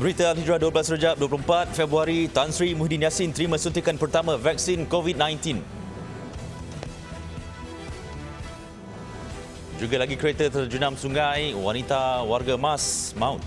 Berita Al-Hijrah 12 Rejab 24 Februari, Tan Sri Muhyiddin Yassin terima suntikan pertama vaksin COVID-19. Juga lagi kereta terjunam sungai, wanita warga Mas maut.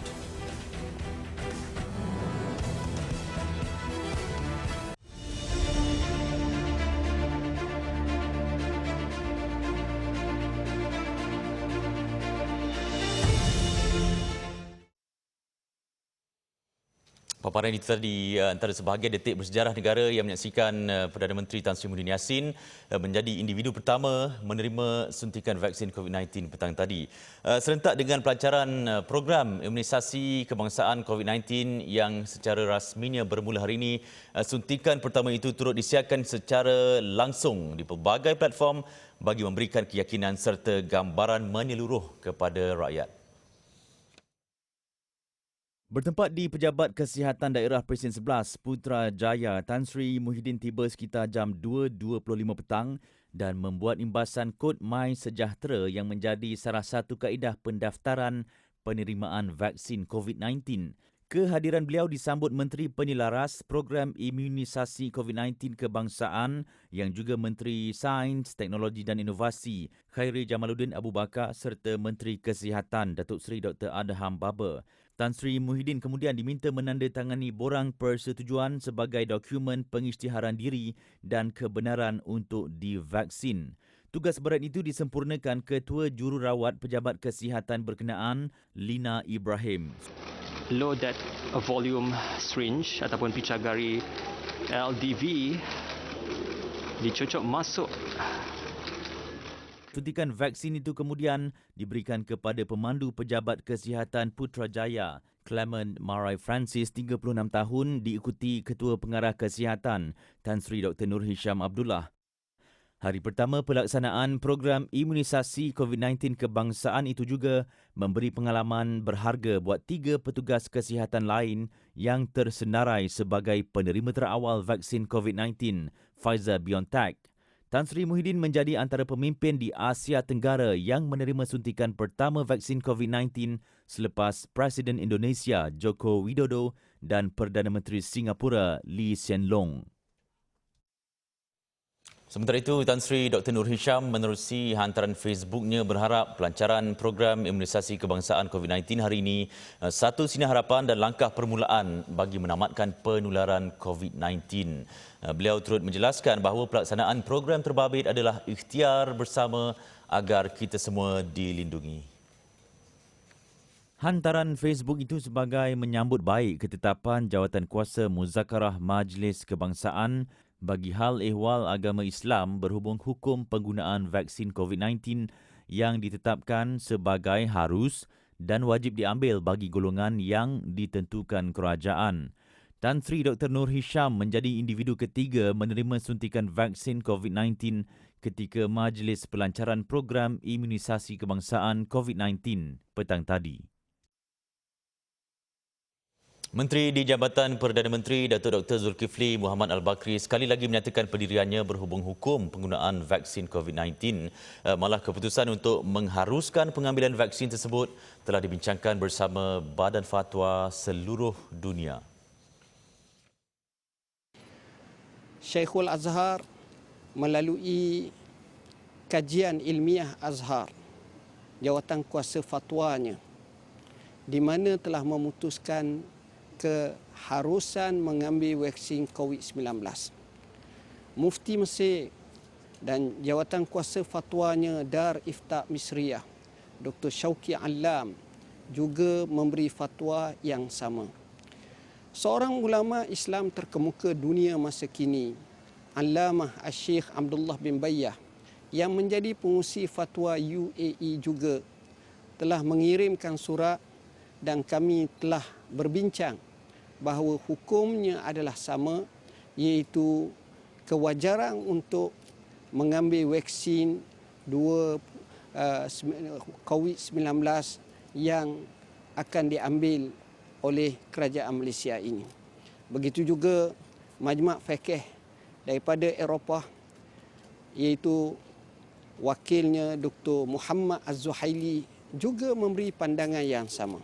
Paparan itu tadi antara sebahagian detik bersejarah negara yang menyaksikan Perdana Menteri Tan Sri Muhyiddin Yassin menjadi individu pertama menerima suntikan vaksin COVID-19 petang tadi. Serentak dengan pelancaran program imunisasi kebangsaan COVID-19 yang secara rasminya bermula hari ini, suntikan pertama itu turut disiarkan secara langsung di pelbagai platform bagi memberikan keyakinan serta gambaran menyeluruh kepada rakyat. Bertempat di Pejabat Kesihatan Daerah Presiden 11, Putrajaya, Tan Sri Muhyiddin tiba sekitar jam 2.25 petang dan membuat imbasan kod My Sejahtera yang menjadi salah satu kaedah pendaftaran penerimaan vaksin COVID-19. Kehadiran beliau disambut Menteri Penyelaras Program Imunisasi COVID-19 Kebangsaan yang juga Menteri Sains, Teknologi dan Inovasi Khairi Jamaluddin Abu Bakar serta Menteri Kesihatan Datuk Seri Dr. Adham Baba. Tan Sri Muhyiddin kemudian diminta menandatangani borang persetujuan sebagai dokumen pengisytiharan diri dan kebenaran untuk divaksin. Tugas berat itu disempurnakan Ketua Jururawat Pejabat Kesihatan berkenaan, Lina Ibrahim. Load that volume syringe ataupun picagari LDV dicocok masuk. Suntikan vaksin itu kemudian diberikan kepada pemandu Pejabat Kesihatan Putrajaya, Clement Marai Francis, 36 tahun, diikuti Ketua Pengarah Kesihatan, Tan Sri Dr. Nur Hisham Abdullah. Hari pertama pelaksanaan program imunisasi COVID-19 kebangsaan itu juga memberi pengalaman berharga buat 3 petugas kesihatan lain yang tersenarai sebagai penerima terawal vaksin COVID-19 Pfizer-BioNTech. Tan Sri Muhyiddin menjadi antara pemimpin di Asia Tenggara yang menerima suntikan pertama vaksin COVID-19 selepas Presiden Indonesia Joko Widodo dan Perdana Menteri Singapura Lee Hsien Loong. Sementara itu, Tan Sri Dr. Nur Hisham menerusi hantaran Facebooknya berharap pelancaran program imunisasi kebangsaan COVID-19 hari ini satu sinar harapan dan langkah permulaan bagi menamatkan penularan COVID-19. Beliau turut menjelaskan bahawa pelaksanaan program terbabit adalah ikhtiar bersama agar kita semua dilindungi. Hantaran Facebook itu sebagai menyambut baik ketetapan Jawatankuasa Muzakarah Majlis Kebangsaan bagi hal ehwal agama Islam berhubung hukum penggunaan vaksin COVID-19 yang ditetapkan sebagai harus dan wajib diambil bagi golongan yang ditentukan kerajaan. Tan Sri Dr. Nur Hisham menjadi individu ketiga menerima suntikan vaksin COVID-19 ketika Majlis Pelancaran Program Imunisasi Kebangsaan COVID-19 petang tadi. Menteri di Jabatan Perdana Menteri Datuk Dr. Zulkifli Muhammad Al-Bakri sekali lagi menyatakan pendiriannya berhubung hukum penggunaan vaksin COVID-19. Malah keputusan untuk mengharuskan pengambilan vaksin tersebut telah dibincangkan bersama Badan Fatwa seluruh dunia. Syekhul Azhar melalui kajian ilmiah Azhar, Jawatankuasa fatwanya, di mana telah memutuskan keharusan mengambil vaksin COVID-19. Mufti Mesir dan Jawatankuasa fatwanya Dar Ifta Misriyah, Dr. Syauqi Alam juga memberi fatwa yang sama. Seorang ulama Islam terkemuka dunia masa kini, Allamah Syekh Abdullah bin Bayyah, yang menjadi pengurusi fatwa UAE juga, telah mengirimkan surat dan kami telah berbincang bahawa hukumnya adalah sama, iaitu kewajaran untuk mengambil vaksin COVID-19 yang akan diambil oleh kerajaan Malaysia ini. Begitu juga Majma' Fiqh daripada Eropah, iaitu wakilnya Dr. Muhammad Az-Zuhaili juga memberi pandangan yang sama.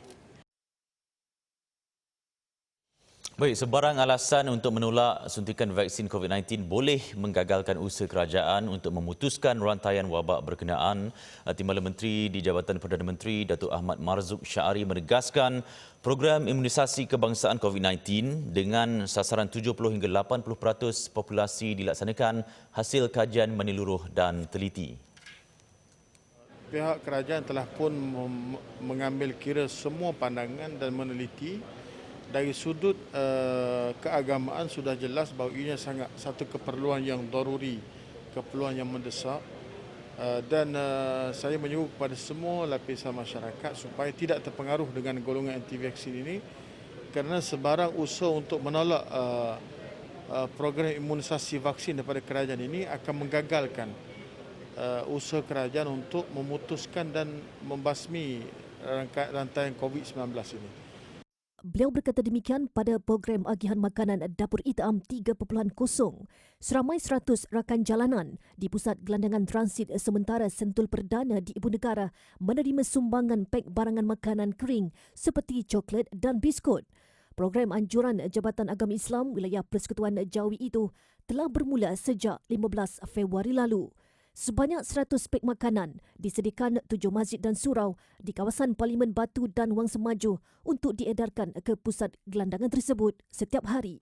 Baik, sebarang alasan untuk menolak suntikan vaksin COVID-19 boleh menggagalkan usaha kerajaan untuk memutuskan rantaian wabak berkenaan. Timbalan Menteri di Jabatan Perdana Menteri Datuk Ahmad Marzuq Syari menegaskan program imunisasi kebangsaan COVID-19 dengan sasaran 70 hingga 80% populasi dilaksanakan hasil kajian menyeluruh dan teliti. Pihak kerajaan telah pun mengambil kira semua pandangan dan meneliti. Dari sudut keagamaan sudah jelas bahawa ianya sangat satu keperluan yang daruri, keperluan yang mendesak, dan saya menyuruh kepada semua lapisan masyarakat supaya tidak terpengaruh dengan golongan anti vaksin ini, kerana sebarang usaha untuk menolak program imunisasi vaksin daripada kerajaan ini akan menggagalkan usaha kerajaan untuk memutuskan dan membasmi rantaian COVID-19 ini. Beliau berkata demikian pada program agihan makanan Dapur Itam 3.0. Seramai 100 rakan jalanan di Pusat Gelandangan Transit Sementara Sentul Perdana di Ibu Negara menerima sumbangan pek barangan makanan kering seperti coklat dan biskut. Program anjuran Jabatan Agama Islam Wilayah Persekutuan Jawi itu telah bermula sejak 15 Februari lalu. Sebanyak 100 pek makanan disediakan 7 masjid dan surau di kawasan Parlimen Batu dan Wang Semaju untuk diedarkan ke pusat gelandangan tersebut setiap hari.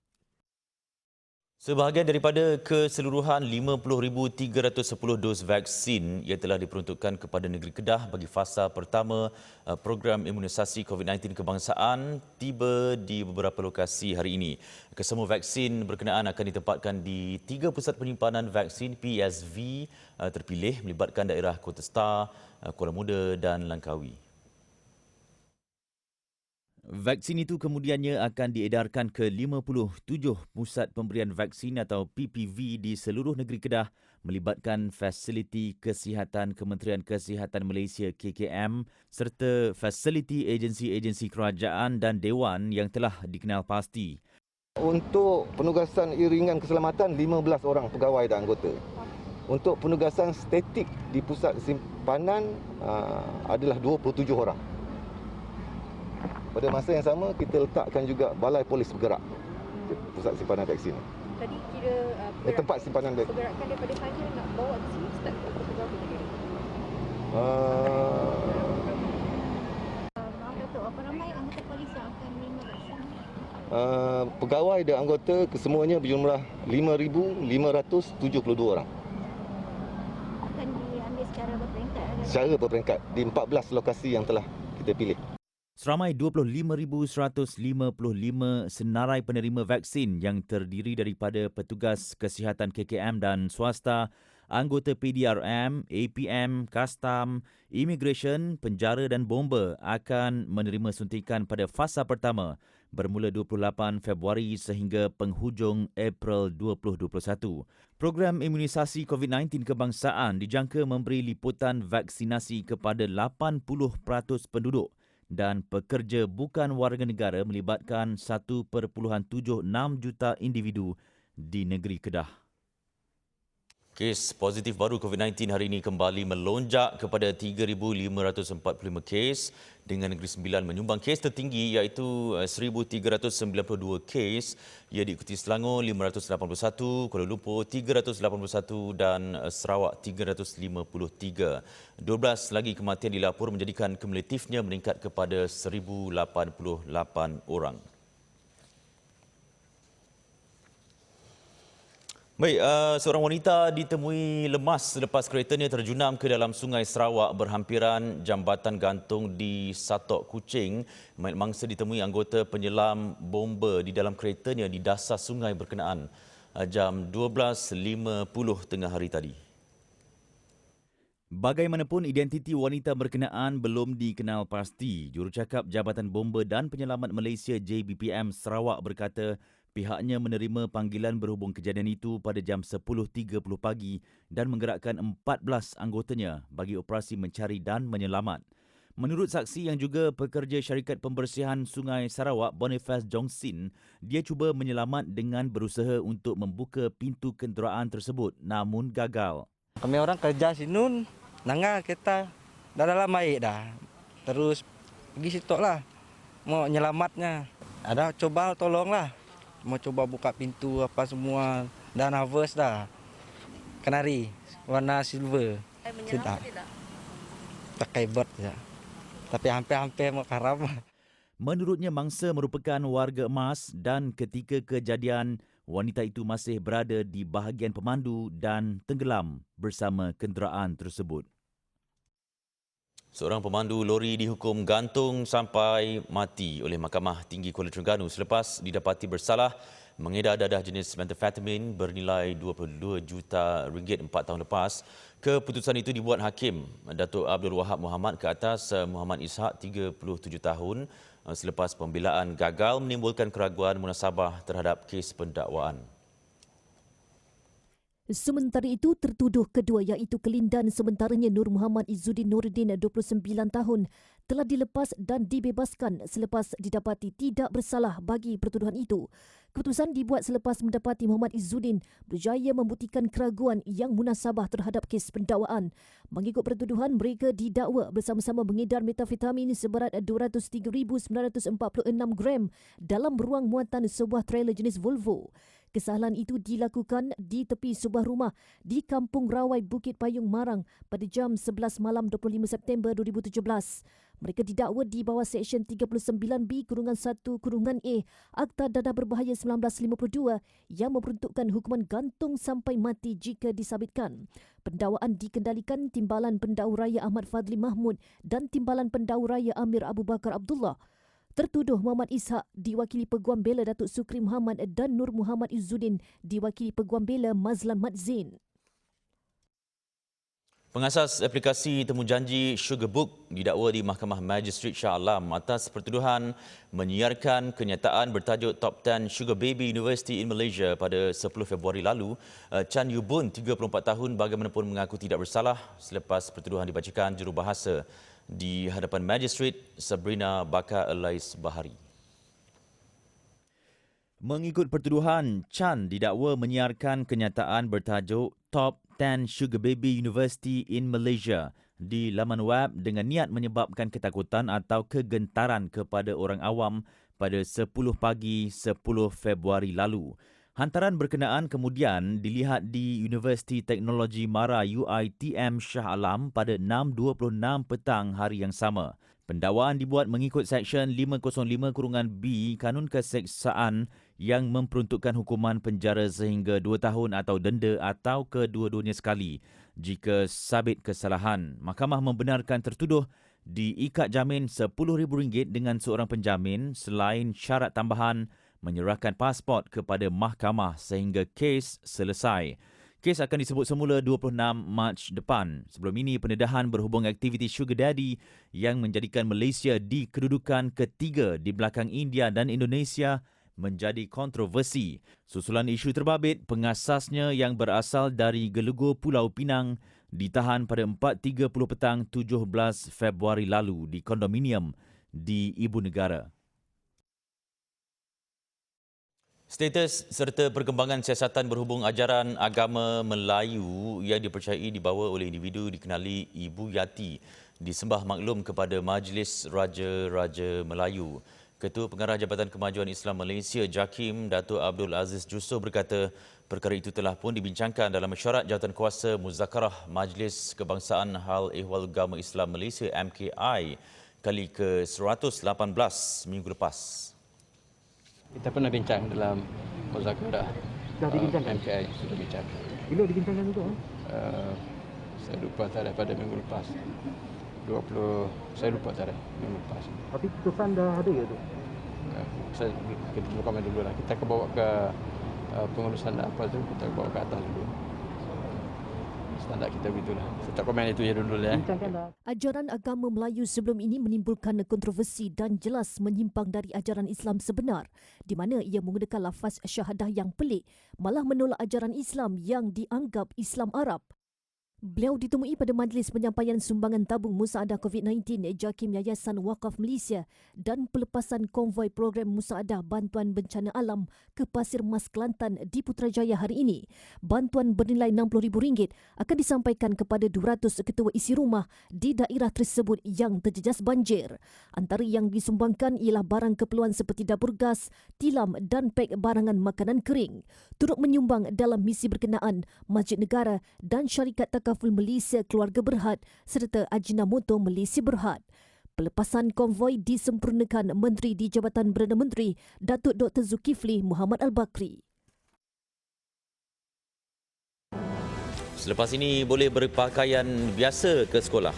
Sebahagian daripada keseluruhan 50,310 dos vaksin yang telah diperuntukkan kepada negeri Kedah bagi fasa pertama program imunisasi COVID-19 kebangsaan tiba di beberapa lokasi hari ini. Kesemua vaksin berkenaan akan ditempatkan di 3 pusat penyimpanan vaksin PSV terpilih melibatkan daerah Kota Star, Kuala Muda dan Langkawi. Vaksin itu kemudiannya akan diedarkan ke 57 pusat pemberian vaksin atau PPV di seluruh negeri Kedah melibatkan fasiliti kesihatan Kementerian Kesihatan Malaysia KKM serta fasiliti agensi-agensi kerajaan dan dewan yang telah dikenal pasti. Untuk penugasan iringan keselamatan 15 orang pegawai dan anggota. Untuk penugasan statik di pusat simpanan adalah 27 orang. Pada masa yang sama, kita letakkan juga balai polis bergerak di pusat simpanan vaksin. Tadi kira tempat simpanan vaksin. Pergerakan daripada sana nak bawa ke sini, start pukul berapa tadi? Maaf Datuk, apa ramai anggota polis yang akan menerima vaksin? Pegawai dan anggota kesemuanya berjumlah 5,572 orang. Akan diambil secara berperingkat? Secara berperingkat di 14 lokasi yang telah kita pilih. Seramai 25,155 senarai penerima vaksin yang terdiri daripada petugas kesihatan KKM dan swasta, anggota PDRM, APM, Kastam, Immigration, Penjara dan Bomba akan menerima suntikan pada fasa pertama bermula 28 Februari sehingga penghujung April 2021. Program imunisasi COVID-19 kebangsaan dijangka memberi liputan vaksinasi kepada 80% penduduk dan pekerja bukan warga negara melibatkan 1.76 juta individu di negeri Kedah. Kes positif baru COVID-19 hari ini kembali melonjak kepada 3,545 kes dengan Negeri Sembilan menyumbang kes tertinggi iaitu 1,392 kes. Ia diikuti Selangor 581, Kuala Lumpur 381 dan Sarawak 353. 12 lagi kematian dilaporkan menjadikan kumulatifnya meningkat kepada 1,088 orang. Baik, seorang wanita ditemui lemas selepas keretanya terjunam ke dalam Sungai Sarawak berhampiran jambatan gantung di Satok Kuching. Mayat mangsa ditemui anggota penyelam bomba di dalam keretanya di dasar sungai berkenaan jam 12.50 tengah hari tadi. Bagaimanapun, identiti wanita berkenaan belum dikenal pasti. Jurucakap Jabatan Bomba dan Penyelamat Malaysia JBPM Sarawak berkata pihaknya menerima panggilan berhubung kejadian itu pada jam 10.30 pagi dan menggerakkan 14 anggotanya bagi operasi mencari dan menyelamat. Menurut saksi yang juga pekerja syarikat pembersihan Sungai Sarawak, Boniface Jongsin, dia cuba menyelamat dengan berusaha untuk membuka pintu kenderaan tersebut namun gagal. Kami orang kerja sini, nangga kita dah dalam air dah. Terus pergi situ lah, mau nyelamatnya. Ada coba tolonglah. Mau coba buka pintu apa semua. Dah nervous dah. Kenari warna silver. Tidak. Pakai bot saja. Tapi hampir-hampir mau karam. Menurutnya, mangsa merupakan warga emas dan ketika kejadian, wanita itu masih berada di bahagian pemandu dan tenggelam bersama kenderaan tersebut. Seorang pemandu lori dihukum gantung sampai mati oleh Mahkamah Tinggi Kuala Terengganu selepas didapati bersalah mengedar dadah jenis methamphetamine bernilai 22 juta ringgit 4 tahun lepas. Keputusan itu dibuat Hakim Datuk Abdul Wahab Muhammad ke atas Muhammad Ishak 37 tahun selepas pembelaan gagal menimbulkan keraguan munasabah terhadap kes pendakwaan. Sementara itu, tertuduh kedua iaitu kelindan sementaranya Nur Muhammad Izzuddin Nuruddin 29 tahun telah dilepas dan dibebaskan selepas didapati tidak bersalah bagi pertuduhan itu. Keputusan dibuat selepas mendapati Muhammad Izzuddin berjaya membuktikan keraguan yang munasabah terhadap kes pendakwaan. Mengikut pertuduhan, mereka didakwa bersama-sama mengedar metafetamin seberat 203,946 gram dalam ruang muatan sebuah trailer jenis Volvo. Kesalahan itu dilakukan di tepi sebuah rumah di Kampung Rawai, Bukit Payung, Marang pada jam 11 malam 25 September 2017. Mereka didakwa di bawah Seksyen 39B-1-A Akta Dadah Berbahaya 1952 yang memperuntukkan hukuman gantung sampai mati jika disabitkan. Pendakwaan dikendalikan Timbalan Pendakwa Raya Ahmad Fadli Mahmud dan Timbalan Pendakwa Raya Amir Abu Bakar Abdullah. Tertuduh Muhammad Ishak diwakili Peguam Bela Datuk Sukri Muhammad dan Nur Muhammad Izzuddin diwakili Peguam Bela Mazlan Mat Zain. Pengasas aplikasi temujanji Sugarbook didakwa di Mahkamah Magistrate Shah Alam atas pertuduhan menyiarkan kenyataan bertajuk Top 10 Sugar Baby University in Malaysia pada 10 Februari lalu. Chan Yubun, 34 tahun, bagaimanapun mengaku tidak bersalah selepas pertuduhan dibacakan jurubahasa di hadapan Magistrate Sabrina Bakar Elais Bahari. Mengikut pertuduhan, Chan didakwa menyiarkan kenyataan bertajuk Top 10 Sugar Baby University in Malaysia di laman web dengan niat menyebabkan ketakutan atau kegentaran kepada orang awam pada 10 pagi 10 Februari lalu. Hantaran berkenaan kemudian dilihat di Universiti Teknologi Mara UiTM Shah Alam pada 6.26 petang hari yang sama. Pendakwaan dibuat mengikut Seksyen 505-B Kanun Keseksaan yang memperuntukkan hukuman penjara sehingga 2 tahun atau denda atau kedua-duanya sekali jika sabit kesalahan. Mahkamah membenarkan tertuduh diikat jamin RM10,000 dengan seorang penjamin selain syarat tambahan menyerahkan pasport kepada mahkamah sehingga kes selesai. Kes akan disebut semula 26 Mac depan. Sebelum ini, pendedahan berhubung aktiviti Sugar Daddy yang menjadikan Malaysia di kedudukan ketiga di belakang India dan Indonesia menjadi kontroversi. Susulan isu terbabit, pengasasnya yang berasal dari Gelugur Pulau Pinang ditahan pada 4.30 petang 17 Februari lalu di kondominium di Ibu Negara. Status serta perkembangan siasatan berhubung ajaran agama Melayu yang dipercayai dibawa oleh individu dikenali Ibu Yati disembah maklum kepada Majlis Raja-Raja Melayu. Ketua Pengarah Jabatan Kemajuan Islam Malaysia JAKIM Datuk Abdul Aziz Jusoh berkata perkara itu telah pun dibincangkan dalam mesyuarat jawatankuasa Muzakarah Majlis Kebangsaan Hal Ehwal Agama Islam Malaysia MKI kali ke-118 minggu lepas. Kita pernah bincang dalam muzakarah MKI, sudah bincang. Bila dibincangkan itu? Saya lupa tarikh pada minggu lepas. 20, saya lupa tarikh minggu lepas. Tapi keputusan dah ada ke tu? Kita dulu komen dulu lah. Kita bawa ke pengurusan apa tu, kita bawa ke atas dulu. Standar kita begitulah. Saya tak komen itu ya dulu ya. Ajaran agama Melayu sebelum ini menimbulkan kontroversi dan jelas menyimpang dari ajaran Islam sebenar, di mana ia menggunakan lafaz syahadah yang pelik, malah menolak ajaran Islam yang dianggap Islam Arab. Beliau ditemui pada majlis penyampaian sumbangan tabung musaadah COVID-19 JAKIM Yayasan Wakaf Malaysia dan pelepasan konvoi program musaadah bantuan bencana alam ke Pasir Mas Kelantan di Putrajaya hari ini. Bantuan bernilai RM60,000 akan disampaikan kepada 200 ketua isi rumah di daerah tersebut yang terjejas banjir. Antara yang disumbangkan ialah barang keperluan seperti dapur gas, tilam dan pek barangan makanan kering. Turut menyumbang dalam misi berkenaan Masjid Negara dan Syarikat Takaful Malaysia Keluarga Berhad serta Ajinomoto Malaysia Berhad. Pelepasan konvoi disempurnakan Menteri di Jabatan Perdana Menteri Datuk Dr. Zulkifli Muhammad Al-Bakri. Selepas ini boleh berpakaian biasa ke sekolah.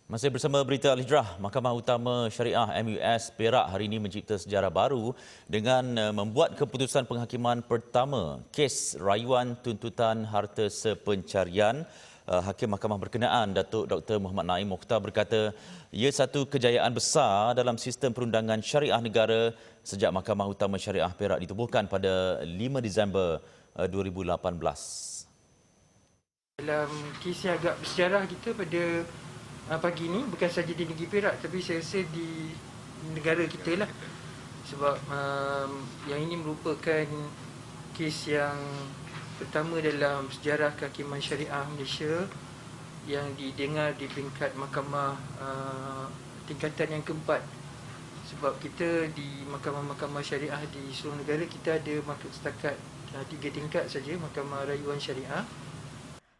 Masih bersama Berita Al-Hijrah, Mahkamah Utama Syariah MUS Perak hari ini mencipta sejarah baru dengan membuat keputusan penghakiman pertama kes rayuan tuntutan harta sepencarian. Hakim Mahkamah berkenaan Datuk Dr. Muhammad Naim Mokhtar berkata ia satu kejayaan besar dalam sistem perundangan syariah negara sejak Mahkamah Utama Syariah Perak ditubuhkan pada 5 Disember 2018. Dalam kes yang agak bersejarah kita pada pagi ini, bukan saja di negeri Perak tapi saya rasa di negara kita lah, sebab yang ini merupakan kes yang pertama dalam sejarah kehakiman syariah Malaysia yang didengar di peringkat mahkamah tingkatan yang keempat. Sebab kita di mahkamah-mahkamah syariah di seluruh negara kita ada setakat 3 tingkat saja mahkamah rayuan syariah.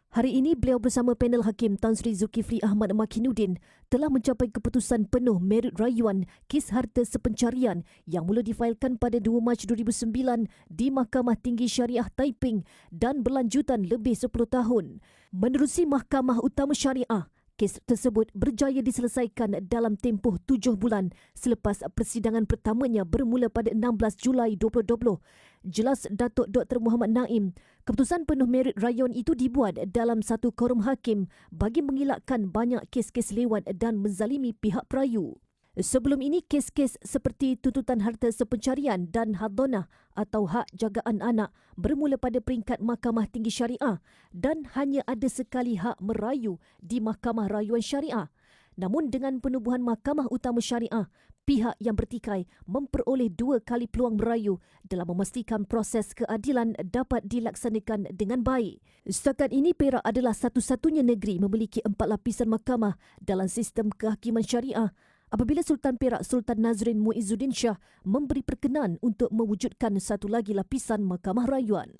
Hari ini, beliau bersama panel Hakim Tan Sri Zulkifli Ahmad Makinuddin telah mencapai keputusan penuh merit rayuan kes harta sepencarian yang mula difailkan pada 2 Mac 2009 di Mahkamah Tinggi Syariah Taiping dan berlanjutan lebih 10 tahun. Menerusi Mahkamah Utama Syariah, kes tersebut berjaya diselesaikan dalam tempoh 7 bulan selepas persidangan pertamanya bermula pada 16 Julai 2020. Jelas Datuk Dr. Muhammad Naim, keputusan penuh merit rayuan itu dibuat dalam satu korum hakim bagi mengelakkan banyak kes-kes lewat dan menzalimi pihak perayu. Sebelum ini, kes-kes seperti tuntutan harta sepencarian dan hadonah atau hak jagaan anak bermula pada peringkat Mahkamah Tinggi Syariah dan hanya ada sekali hak merayu di Mahkamah Rayuan Syariah. Namun dengan penubuhan Mahkamah Utama Syariah, pihak yang bertikai memperoleh 2 kali peluang merayu dalam memastikan proses keadilan dapat dilaksanakan dengan baik. Setakat ini, Perak adalah satu-satunya negeri memiliki 4 lapisan mahkamah dalam sistem kehakiman syariah apabila Sultan Perak Sultan Nazrin Muizzuddin Shah memberi perkenan untuk mewujudkan satu lagi lapisan mahkamah rayuan.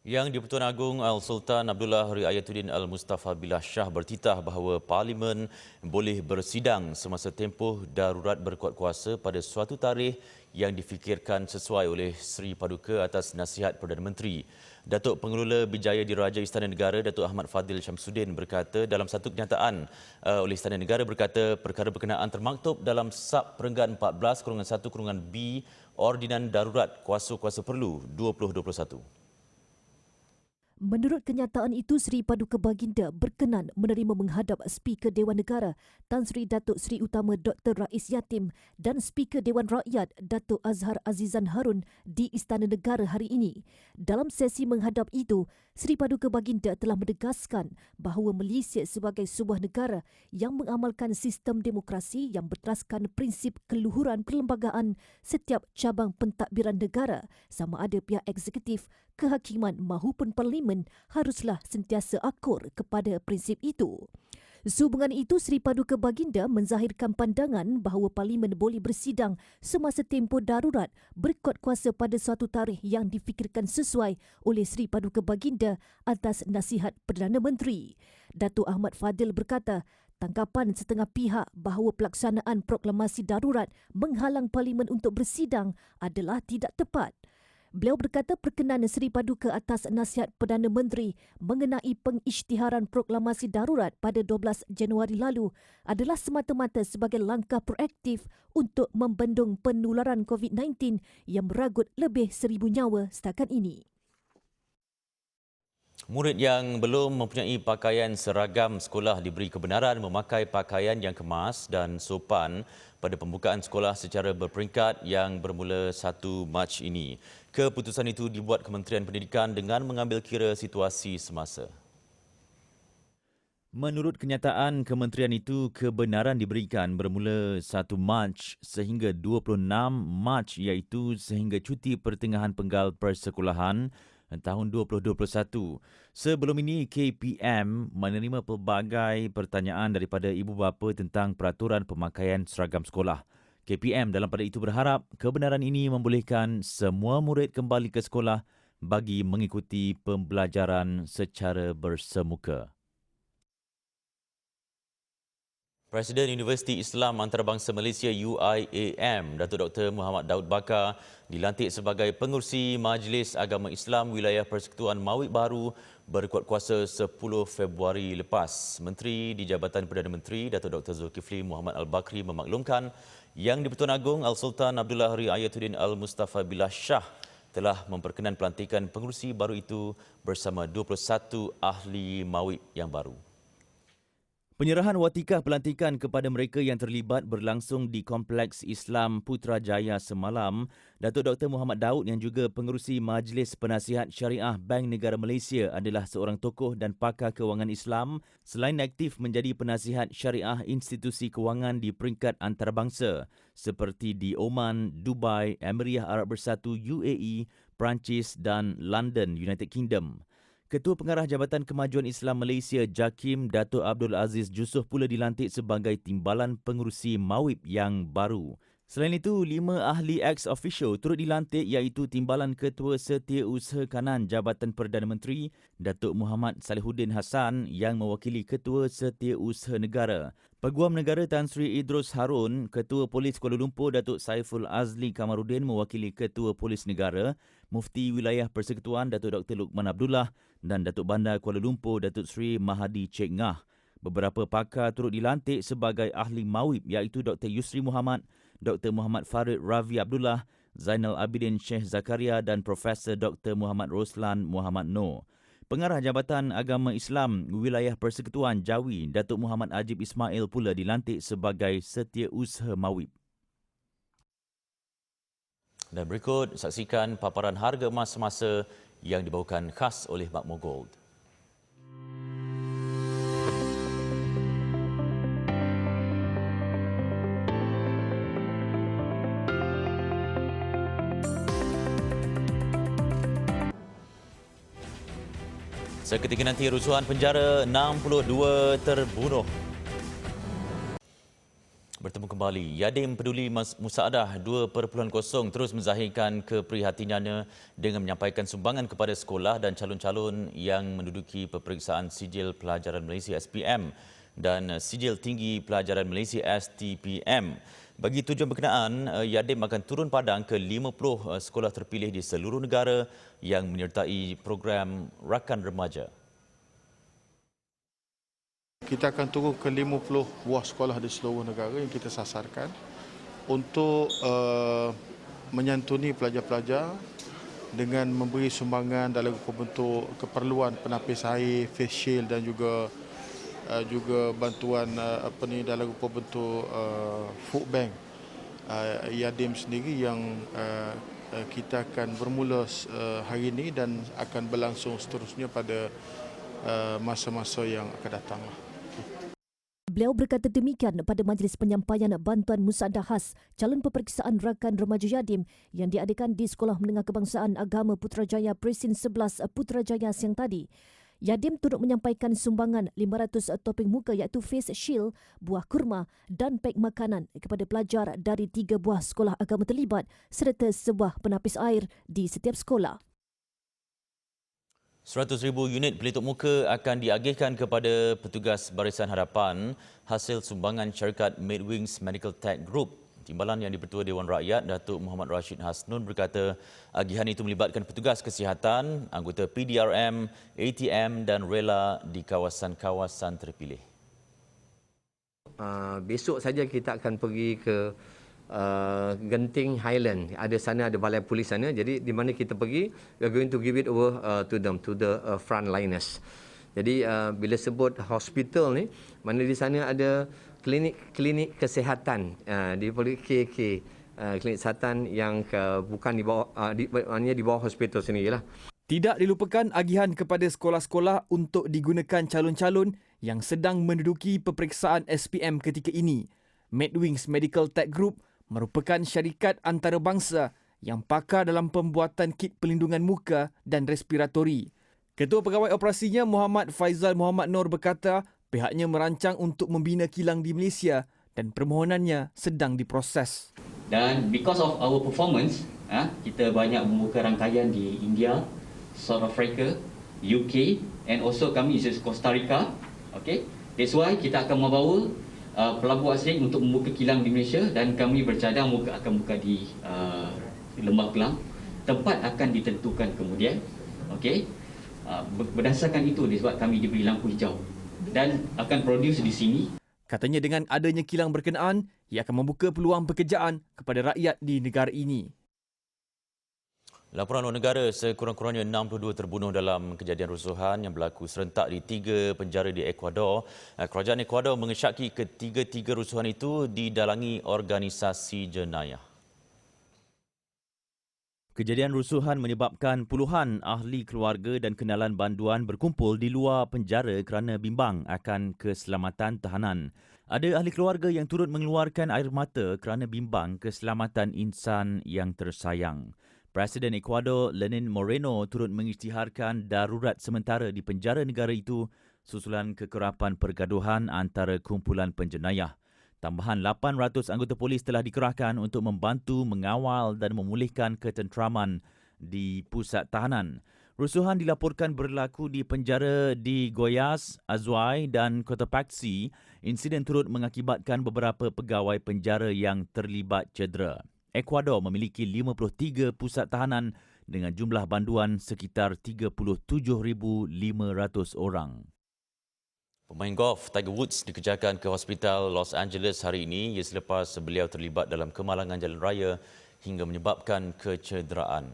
Yang di-Pertuan Agong Al-Sultan Abdullah Riayatuddin Al-Mustafa Billah Shah bertitah bahawa Parlimen boleh bersidang semasa tempoh darurat berkuat kuasa pada suatu tarikh yang difikirkan sesuai oleh Seri Paduka atas nasihat Perdana Menteri. Datuk Pengelola Bijaya Diraja Istana Negara Datuk Ahmad Fadil Syamsuddin berkata dalam satu kenyataan oleh Istana Negara berkata perkara berkenaan termaktub dalam Sab Perenggan 14/1/B Ordinan Darurat Kuasa-Kuasa Perlu 2021. Menurut kenyataan itu, Seri Paduka Baginda berkenan menerima menghadap Speaker Dewan Negara Tan Sri Datuk Seri Utama Dr. Rais Yatim dan Speaker Dewan Rakyat Datuk Azhar Azizan Harun di Istana Negara hari ini. Dalam sesi menghadap itu, Seri Paduka Baginda telah menegaskan bahawa Malaysia sebagai sebuah negara yang mengamalkan sistem demokrasi yang berteraskan prinsip keluhuran perlembagaan setiap cabang pentadbiran negara sama ada pihak eksekutif, kehakiman mahupun parlimen haruslah sentiasa akur kepada prinsip itu. Sehubungan itu, Seri Paduka Baginda menzahirkan pandangan bahawa Parlimen boleh bersidang semasa tempoh darurat berkuat kuasa pada suatu tarikh yang difikirkan sesuai oleh Seri Paduka Baginda atas nasihat Perdana Menteri. Datuk Ahmad Fadil berkata, tangkapan setengah pihak bahawa pelaksanaan proklamasi darurat menghalang Parlimen untuk bersidang adalah tidak tepat. Beliau berkata perkenan Seri Paduka atas nasihat Perdana Menteri mengenai pengisytiharan proklamasi darurat pada 12 Januari lalu adalah semata-mata sebagai langkah proaktif untuk membendung penularan COVID-19 yang meragut lebih 1,000 nyawa setakat ini. Murid yang belum mempunyai pakaian seragam sekolah diberi kebenaran memakai pakaian yang kemas dan sopan pada pembukaan sekolah secara berperingkat yang bermula 1 Mac ini. Keputusan itu dibuat Kementerian Pendidikan dengan mengambil kira situasi semasa. Menurut kenyataan kementerian itu, kebenaran diberikan bermula 1 Mac sehingga 26 Mac iaitu sehingga cuti pertengahan penggal persekolahan tahun 2021. Sebelum ini, KPM menerima pelbagai pertanyaan daripada ibu bapa tentang peraturan pemakaian seragam sekolah. KPM dalam pada itu berharap kebenaran ini membolehkan semua murid kembali ke sekolah bagi mengikuti pembelajaran secara bersemuka. Presiden Universiti Islam Antarabangsa Malaysia UIAM, Datuk Dr. Muhammad Daud Bakar dilantik sebagai pengerusi Majlis Agama Islam Wilayah Persekutuan Mawib Baru berkuat kuasa 10 Februari lepas. Menteri di Jabatan Perdana Menteri, Datuk Dr. Zulkifli Muhammad Al-Bakri memaklumkan Yang di-Pertuan Agong Al-Sultan Abdullah Riayatuddin Al-Mustafa Billah Shah telah memperkenan pelantikan pengerusi baru itu bersama 21 ahli Mawib yang baru. Penyerahan watikah pelantikan kepada mereka yang terlibat berlangsung di Kompleks Islam Putrajaya semalam. Datuk Dr. Muhammad Daud yang juga pengerusi Majlis Penasihat Syariah Bank Negara Malaysia adalah seorang tokoh dan pakar kewangan Islam selain aktif menjadi penasihat syariah institusi kewangan di peringkat antarabangsa seperti di Oman, Dubai, Emiriah Arab Bersatu, UAE, Perancis dan London, United Kingdom. Ketua Pengarah Jabatan Kemajuan Islam Malaysia JAKIM Datuk Abdul Aziz Jusof pula dilantik sebagai timbalan pengerusi Mawib yang baru. Selain itu, 5 ahli ex-officio turut dilantik iaitu Timbalan Ketua Setiausaha Kanan Jabatan Perdana Menteri Datuk Muhammad Salihuddin Hassan yang mewakili Ketua Setiausaha Negara, Peguam Negara Tan Sri Idrus Harun, Ketua Polis Kuala Lumpur Datuk Saiful Azli Kamaruddin mewakili Ketua Polis Negara, Mufti Wilayah Persekutuan Datuk Dr. Luqman Abdullah dan Datuk Bandar Kuala Lumpur Datuk Sri Mahadi Cik Ngah. Beberapa pakar turut dilantik sebagai ahli Mawib iaitu Dr. Yusri Muhammad, Dr. Muhammad Farid Ravi Abdullah, Zainal Abidin Sheikh Zakaria dan Profesor Dr. Muhammad Roslan Muhammad Noor. Pengarah Jabatan Agama Islam Wilayah Persekutuan Jawi, Datuk Muhammad Ajib Ismail pula dilantik sebagai Setiausaha Mawib. Dan berikut saksikan paparan harga emas semasa yang dibawakan khas oleh Makmur Gold. Seketika nanti rusuhan penjara 62 terbunuh. Bertemu kembali, Yadim Peduli Musaadah 2.0 terus menzahirkan keprihatinannya dengan menyampaikan sumbangan kepada sekolah dan calon-calon yang menduduki peperiksaan Sijil Pelajaran Malaysia SPM dan Sijil Tinggi Pelajaran Malaysia STPM. Bagi tujuan berkenaan, Yadim akan turun padang ke 50 sekolah terpilih di seluruh negara yang menyertai program Rakan Remaja. Kita akan turun ke 50 buah sekolah di seluruh negara yang kita sasarkan untuk menyantuni pelajar-pelajar dengan memberi sumbangan dalam bentuk keperluan penapis air, face shield dan juga bantuan dalam bentuk food bank. Yadim sendiri yang kita akan bermula hari ini dan akan berlangsung seterusnya pada masa-masa yang akan datang. Beliau berkata demikian pada majlis penyampaian bantuan musaadah khas calon peperiksaan Rakan Remaja Yadim yang diadakan di Sekolah Menengah Kebangsaan Agama Putrajaya Presin 11 Putrajaya siang tadi. Yadim turut menyampaikan sumbangan 500 topeng muka iaitu face shield, buah kurma dan pek makanan kepada pelajar dari 3 buah sekolah agama terlibat serta sebuah penapis air di setiap sekolah. 100,000 unit pelitup muka akan diagihkan kepada petugas Barisan Harapan hasil sumbangan syarikat Medwings Medical Tech Group. Timbalan yang di-Pertua Dewan Rakyat Datuk Muhammad Rashid Hasnun berkata agihan itu melibatkan petugas kesihatan, anggota PDRM, ATM dan rela di kawasan-kawasan terpilih. Besok saja kita akan pergi ke Genting Highland. Sana ada balai polis sana. Jadi di mana kita pergi, we are going to give it over to them, to the frontliners. Jadi bila sebut hospital ni, mana di sana ada klinik kesihatan di KK, klinik kesihatan yang bukan di bawah di bawah hospital sendirilah. Tidak dilupakan agihan kepada sekolah-sekolah untuk digunakan calon-calon yang sedang menduduki peperiksaan SPM ketika ini. Medwings Medical Tech Group merupakan syarikat antarabangsa yang pakar dalam pembuatan kit pelindungan muka dan respiratori. Ketua Pegawai Operasinya Muhammad Faizal Muhammad Nur berkata pihaknya merancang untuk membina kilang di Malaysia dan permohonannya sedang diproses. Dan because of our performance, kita banyak membuka rangkaian di India, South Africa, UK and also kami di Costa Rica. Okay, that's why kita akan membawa pelabuh asing untuk membuka kilang di Malaysia dan kami bercadang akan buka di Lembah Kelang. Tempat akan ditentukan kemudian. Okey. Berdasarkan itu disebab kami diberi lampu hijau dan akan produce di sini. Katanya dengan adanya kilang berkenaan, ia akan membuka peluang pekerjaan kepada rakyat di negara ini. Laporan luar negara, sekurang-kurangnya 62 terbunuh dalam kejadian rusuhan yang berlaku serentak di 3 penjara di Ecuador. Kerajaan Ecuador mengesyaki ketiga-tiga rusuhan itu didalangi organisasi jenayah. Kejadian rusuhan menyebabkan puluhan ahli keluarga dan kenalan banduan berkumpul di luar penjara kerana bimbang akan keselamatan tahanan. Ada ahli keluarga yang turut mengeluarkan air mata kerana bimbang keselamatan insan yang tersayang. Presiden Ecuador Lenin Moreno turut mengisytiharkan darurat sementara di penjara negara itu susulan kekerapan pergaduhan antara kumpulan penjenayah. Tambahan 800 anggota polis telah dikerahkan untuk membantu mengawal dan memulihkan ketenteraman di pusat tahanan. Rusuhan dilaporkan berlaku di penjara di Goiás, Azuay dan Cotopaxi. Insiden turut mengakibatkan beberapa pegawai penjara yang terlibat cedera. Ecuador memiliki 53 pusat tahanan dengan jumlah banduan sekitar 37,500 orang. Pemain golf Tiger Woods dikejarkan ke Hospital Los Angeles hari ini selepas beliau terlibat dalam kemalangan jalan raya hingga menyebabkan kecederaan.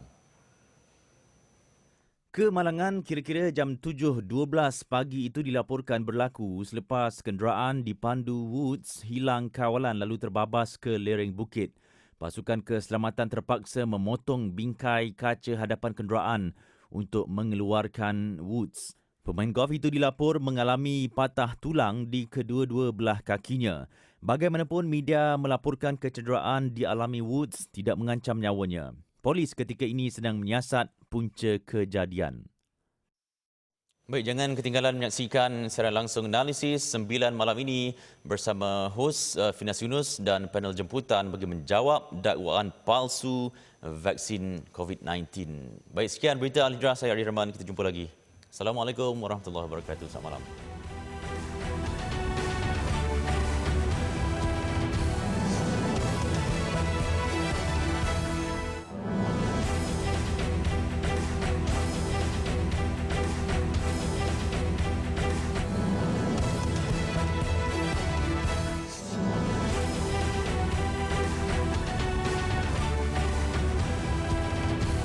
Kemalangan kira-kira jam 7.12 pagi itu dilaporkan berlaku selepas kenderaan dipandu Woods hilang kawalan lalu terbabas ke lereng bukit. Pasukan keselamatan terpaksa memotong bingkai kaca hadapan kenderaan untuk mengeluarkan Woods. Pemain golf itu dilapor mengalami patah tulang di kedua-dua belah kakinya. Bagaimanapun, media melaporkan kecederaan dialami Woods tidak mengancam nyawanya. Polis ketika ini sedang menyiasat punca kejadian. Baik, jangan ketinggalan menyaksikan secara langsung analisis 9 malam ini bersama hos Finas Yunus dan panel jemputan bagi menjawab dakwaan palsu vaksin COVID-19. Baik, sekian berita Al-Hijrah. Saya Ari Rahman. Kita jumpa lagi. Assalamualaikum warahmatullahi wabarakatuh. Selamat malam.